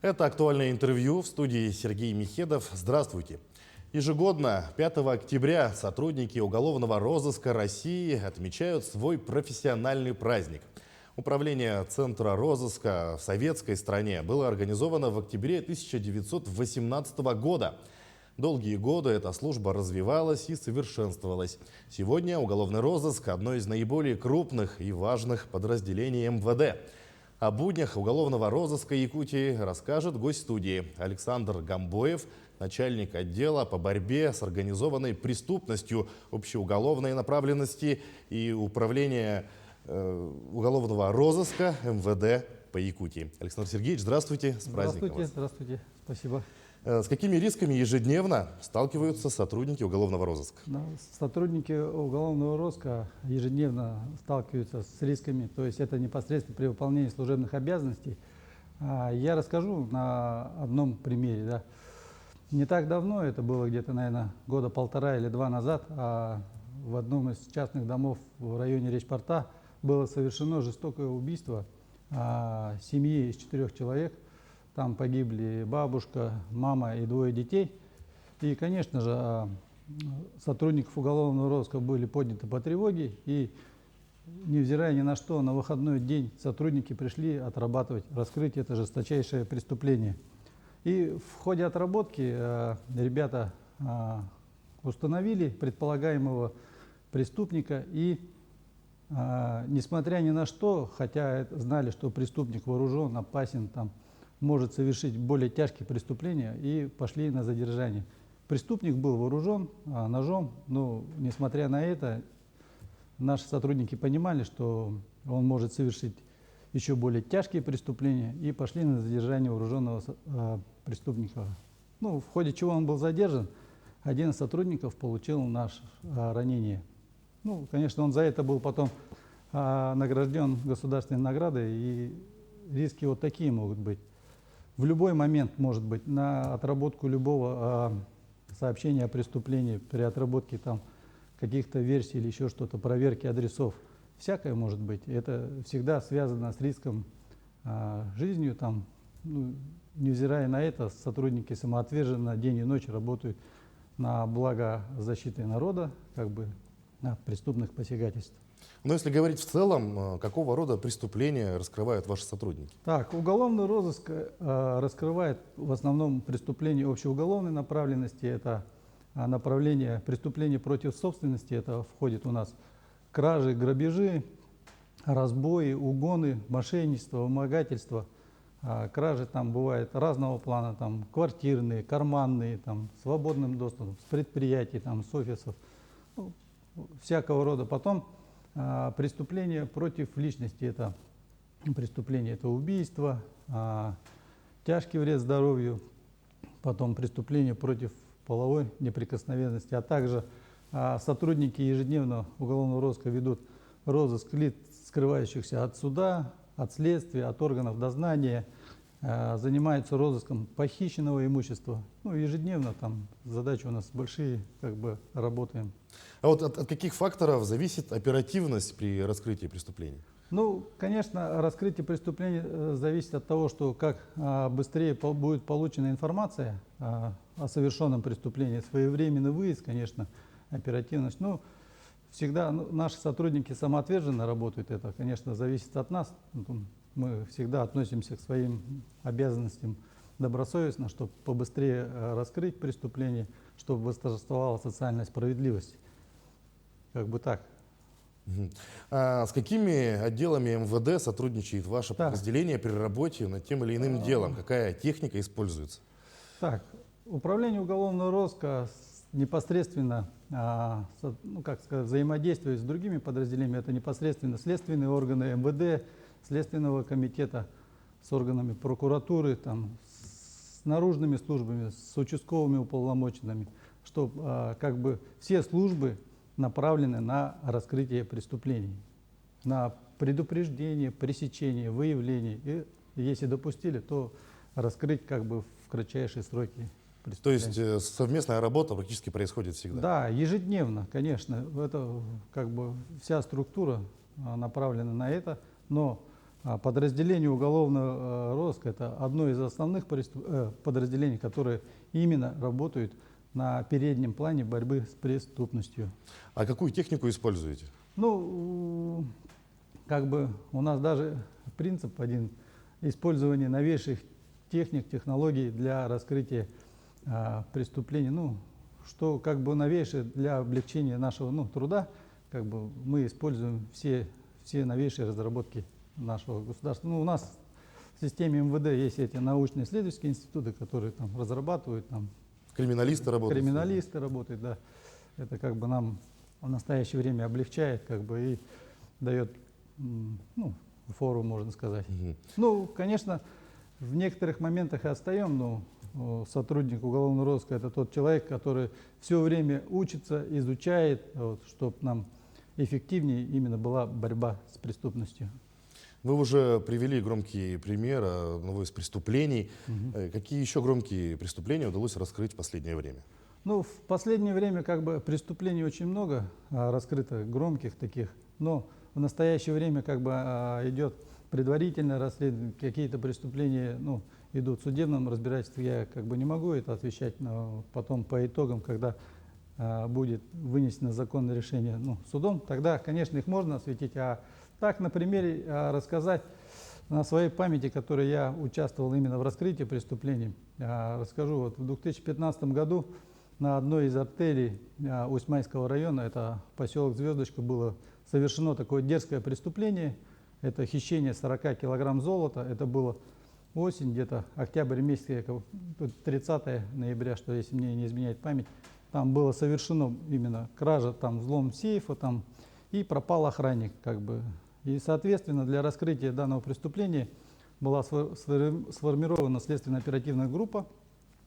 Это актуальное интервью в студии Сергей Михедов. Здравствуйте. Ежегодно 5 октября сотрудники уголовного розыска России отмечают свой профессиональный праздник. Управление Центра розыска в советской стране было организовано в октябре 1918 года. Долгие годы эта служба развивалась и совершенствовалась. Сегодня уголовный розыск – одно из наиболее крупных и важных подразделений МВД. О буднях уголовного розыска Якутии расскажет гость студии Александр Гамбоев, начальник отдела по борьбе с организованной преступностью общеуголовной направленности и управления уголовного розыска МВД по Якутии. Александр Сергеевич, здравствуйте, с праздником вас. Здравствуйте, спасибо. С какими рисками ежедневно сталкиваются сотрудники уголовного розыска? Сотрудники уголовного розыска ежедневно сталкиваются с рисками, то есть это непосредственно при выполнении служебных обязанностей. Я расскажу на одном примере. Да. Не так давно, это было где-то, наверное, года полтора или два назад, в одном из частных домов в районе Речпорта было совершено жестокое убийство семьи из 4 человек. Там погибли бабушка, мама и 2 детей. И, конечно же, сотрудников уголовного розыска были подняты по тревоге. И, невзирая ни на что, на выходной день сотрудники пришли отрабатывать, раскрыть это жесточайшее преступление. И в ходе отработки ребята установили предполагаемого преступника. И, несмотря ни на что, хотя знали, что преступник вооружен, опасен, там, может совершить более тяжкие преступления, и пошли на задержание. Преступник был вооружен ножом, но несмотря на это, наши сотрудники понимали, что он может совершить еще более тяжкие преступления, и пошли на задержание вооруженного преступника. В ходе чего он был задержан, один из сотрудников получил ранение. Конечно, он за это был потом награжден государственной наградой, и риски вот такие могут быть. В любой момент, может быть, на отработку любого сообщения о преступлении, при отработке каких-то версий или еще что-то, проверки адресов, всякое может быть. Это всегда связано с риском жизнью. Невзирая на это, сотрудники самоотверженно день и ночь работают на благо защиты народа, от преступных посягательств. Но если говорить в целом, какого рода преступления раскрывают ваши сотрудники? Уголовный розыск раскрывает в основном преступления общеуголовной направленности. Это направление преступления против собственности. Это входит у нас кражи, грабежи, разбои, угоны, мошенничество, вымогательство. Кражи там бывают разного плана, квартирные, карманные, свободным доступом, с предприятий, с офисов, всякого рода. Потом преступления против личности, это преступление, это убийство, тяжкий вред здоровью, потом преступление против половой неприкосновенности, а также сотрудники ежедневно уголовного розыска ведут розыск лиц, скрывающихся от суда, от следствия, от органов дознания, занимаются розыском похищенного имущества. Ежедневно задачи у нас большие, работаем. А вот от каких факторов зависит оперативность при раскрытии преступления? Конечно, раскрытие преступления зависит от того, что как быстрее будет получена информация о совершенном преступлении, своевременный выезд, конечно, оперативность. Всегда наши сотрудники самоотверженно работают, это, конечно, зависит от нас. Мы всегда относимся к своим обязанностям добросовестно, чтобы побыстрее раскрыть преступление, чтобы восторжествовала социальная справедливость. Так. А с какими отделами МВД сотрудничает ваше подразделение при работе над тем или иным делом? Какая техника используется? Управление уголовного розыска непосредственно взаимодействует с другими подразделениями. Это непосредственно следственные органы МВД, Следственного комитета, с органами прокуратуры, с наружными службами, с участковыми уполномоченными, чтобы все службы направлены на раскрытие преступлений, на предупреждение, пресечение, выявление. И если допустили, то раскрыть в кратчайшие сроки преступления. То есть совместная работа практически происходит всегда? Да, ежедневно, конечно. Это вся структура направлена на это, но подразделение уголовного розыска – это одно из основных подразделений, которые именно работают на переднем плане борьбы с преступностью. А какую технику используете? Ну, как бы у нас даже принцип один – использование новейших техник, технологий для раскрытия преступлений. Ну, что как бы новейшее для облегчения нашего труда, как бы мы используем все новейшие разработки нашего государства. Ну, у нас в системе МВД есть эти научно-исследовательские институты, которые там разрабатывают, там, Криминалисты работают? Криминалисты работают, да. Это как бы нам в настоящее время облегчает, как бы, и дает, фору, можно сказать. Мгм. Ну, конечно, в некоторых моментах и отстаем, но сотрудник уголовного розыска – это тот человек, который все время учится, изучает, чтобы нам эффективнее именно была борьба с преступностью. Вы уже привели громкий пример одного из преступлений. Какие еще громкие преступления удалось раскрыть в последнее время? Ну, в последнее время как бы преступлений очень много раскрыто, громких таких, но в настоящее время как бы идет предварительное расследование, какие-то преступления идут в судебном разбирательстве, я как бы не могу это отвечать, но потом по итогам, когда будет вынесено законное решение судом, тогда, конечно, их можно осветить, а так на примере рассказать на своей памяти, которой я участвовал именно в раскрытии преступлений, расскажу. Вот в 2015 году на одной из артелей Усьмайского района, это поселок Звездочка, было совершено такое дерзкое преступление. Это хищение 40 килограмм золота. Это было осень, где-то октябрь месяц, 30 ноября, что если мне не изменяет память. Там было совершено именно кража, там взлом сейфа, там, и пропал охранник, как бы. И, соответственно, для раскрытия данного преступления была сформирована следственно-оперативная группа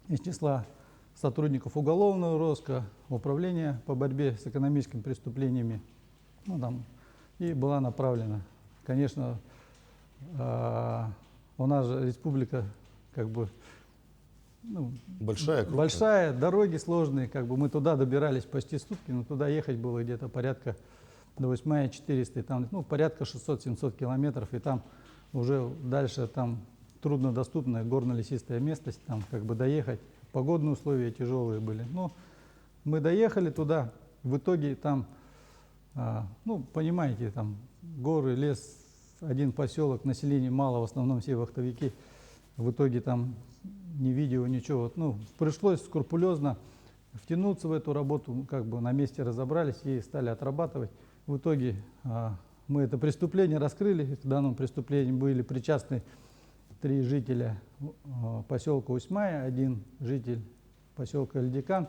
из числа сотрудников уголовного розыска, управления по борьбе с экономическими преступлениями, и была направлена. Конечно, у нас же республика как бы большая, дороги сложные, как бы мы туда добирались почти сутки, но туда ехать было где-то порядка до Усьмая 400, и там порядка 600-700 километров, и там уже дальше там труднодоступная горно-лесистая местность, там как бы доехать, погодные условия тяжелые были. Но мы доехали туда, в итоге там, понимаете, там горы, лес, один поселок, населения мало, в основном все вахтовики, в итоге там ни видео, ничего. Пришлось скрупулезно втянуться в эту работу, как бы на месте разобрались и стали отрабатывать. В итоге мы это преступление раскрыли, к данному преступлению были причастны 3 жителя поселка Усьмая, 1 житель поселка Эльдикан,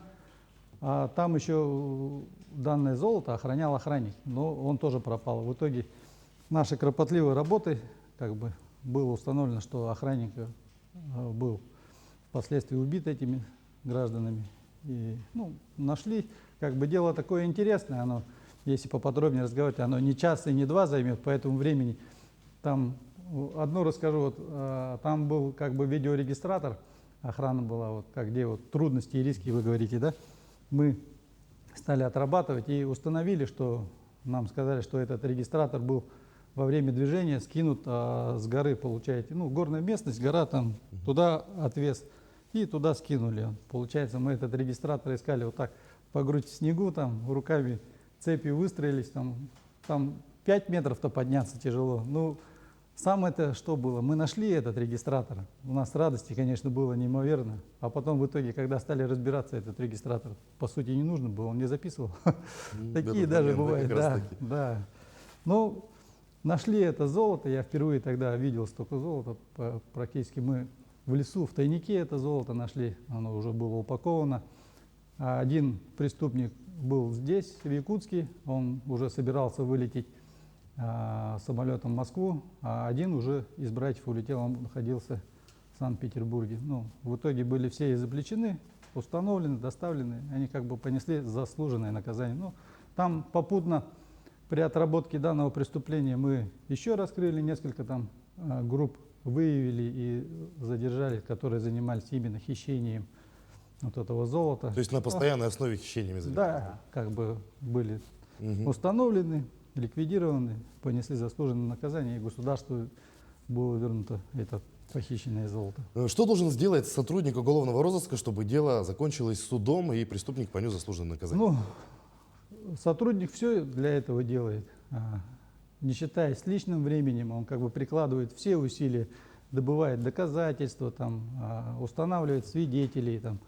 а там еще данное золото охранял охранник, но он тоже пропал. В итоге нашей кропотливой работой как бы было установлено, что охранник был впоследствии убит этими гражданами. И нашли, как бы дело такое интересное, оно, если поподробнее разговаривать, оно не час и не 2 займет, поэтому времени. Там одно расскажу, там был как бы видеорегистратор, охрана была, где трудности и риски, вы говорите, да? Мы стали отрабатывать и установили, что нам сказали, что этот регистратор был во время движения скинут с горы, получаете, горная местность, гора там, туда отвес, и туда скинули. Получается, мы этот регистратор искали вот так по грудь в снегу, там руками цепью выстроились, там 5 метров-то подняться тяжело. Самое-то что было? Мы нашли этот регистратор. У нас радости, конечно, было неимоверно. А потом в итоге, когда стали разбираться, этот регистратор, по сути, не нужно было, он не записывал. Такие даже бывают, да. Нашли это золото, я впервые тогда видел столько золота. Практически мы в лесу, в тайнике это золото нашли, оно уже было упаковано. Один преступник был здесь, в Якутске, он уже собирался вылететь самолетом в Москву, а один уже из братьев улетел, он находился в Санкт-Петербурге. В итоге были все изобличены, установлены, доставлены, они как бы понесли заслуженное наказание. Там попутно при отработке данного преступления мы еще раскрыли несколько там групп, выявили и задержали, которые занимались именно хищением этого золота. То есть на постоянной основе хищениями занимались? Да, как бы были установлены, ликвидированы, понесли заслуженное наказание, и государству было вернуто это похищенное золото. Что должен сделать сотрудник уголовного розыска, чтобы дело закончилось судом и преступник понес заслуженное наказание? Ну, сотрудник все для этого делает. Не считаясь личным временем, он как бы прикладывает все усилия, добывает доказательства, там, устанавливает свидетелей, там,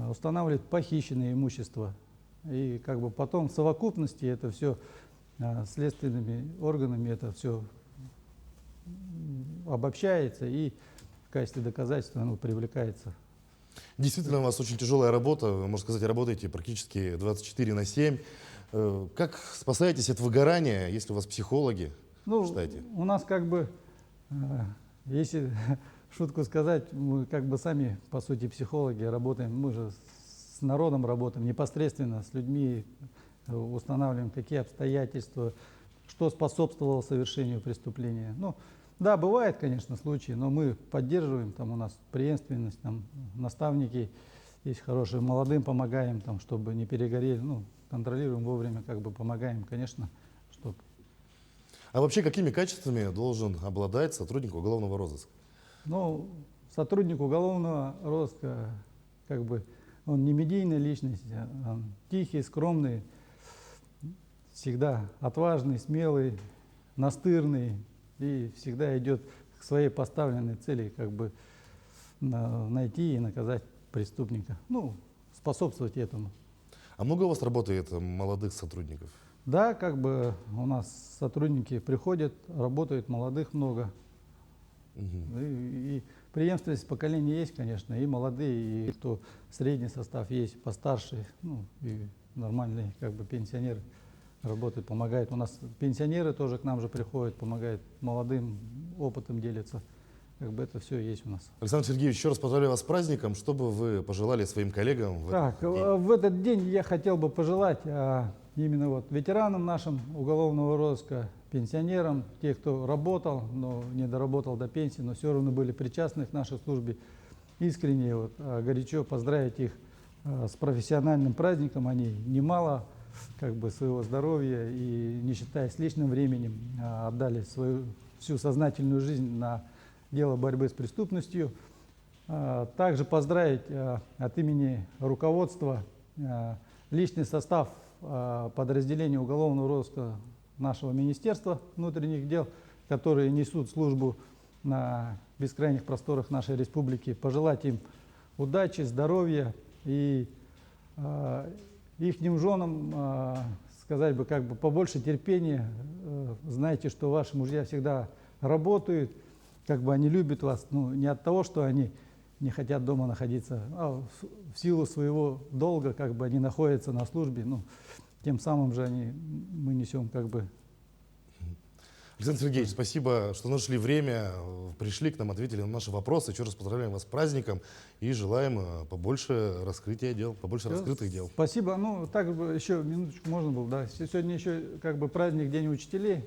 устанавливает похищенное имущество. И как бы потом в совокупности это все следственными органами это все обобщается и в качестве доказательства оно привлекается. Действительно, у вас очень тяжелая работа, вы, можно сказать, работаете практически 24/7. Как спасаетесь от выгорания, если у вас психологи? Ну, Считаете? у нас как бы, если шутку сказать, мы как бы сами, по сути, психологи, работаем, мы же с народом работаем, непосредственно с людьми, устанавливаем, какие обстоятельства, что способствовало совершению преступления. Ну, да, бывает, конечно, случаи, но мы поддерживаем, там у нас преемственность, там наставники есть хорошие, молодым помогаем, там, чтобы не перегорели, ну, контролируем вовремя, как бы помогаем, конечно, чтобы. А вообще, какими качествами должен обладать сотрудник уголовного розыска? Ну, сотрудник уголовного розыска, как бы, он не медийная личность, он тихий, скромный, всегда отважный, смелый, настырный и всегда идет к своей поставленной цели, как бы найти и наказать преступника, ну, способствовать этому. А много у вас работает молодых сотрудников? Да, как бы у нас сотрудники приходят, работают, молодых много. И преемственность поколений есть, конечно, и молодые, и кто средний состав есть, постарше, ну, и нормальные как бы пенсионеры работают, помогают. У нас пенсионеры тоже к нам же приходят, помогают молодым, опытом делятся. Как бы это все есть у нас. Александр Сергеевич, еще раз поздравляю вас с праздником. Что бы вы пожелали своим коллегам в этот день? В этот день я хотел бы пожелать именно вот ветеранам нашим уголовного розыска, пенсионерам, тех, кто работал, но не доработал до пенсии, но все равно были причастны к нашей службе, искренне вот, горячо поздравить их с профессиональным праздником. Они немало как бы своего здоровья и, не считаясь личным временем, отдали свою всю сознательную жизнь на дело борьбы с преступностью. Также поздравить от имени руководства личный состав подразделения уголовного розыска нашего Министерства внутренних дел, которые несут службу на бескрайних просторах нашей республики. Пожелать им удачи, здоровья и ихним женам сказать бы как бы побольше терпения. Знайте, что ваши мужья всегда работают, как бы они любят вас, ну, не от того, что они не хотят дома находиться, а в силу своего долга, как бы они находятся на службе, ну, тем самым же мы несем как бы. Александр Сергеевич, спасибо, что нашли время, пришли к нам, ответили на наши вопросы. Еще раз поздравляем вас с праздником и желаем побольше раскрытия дел, побольше раскрытых дел. Спасибо. Ну, так бы еще минуточку можно было, да. Сегодня еще как бы праздник День учителей,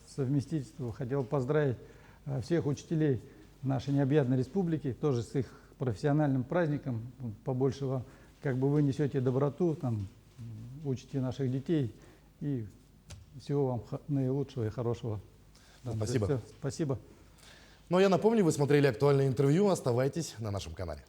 совместительство. Хотел поздравить всех учителей нашей необъятной республики, тоже с их профессиональным праздником. Побольше вам, как бы вы несете доброту, там, учите наших детей и всего вам наилучшего и хорошего. Спасибо. Все, спасибо. Ну а я напомню, вы смотрели актуальное интервью. Оставайтесь на нашем канале.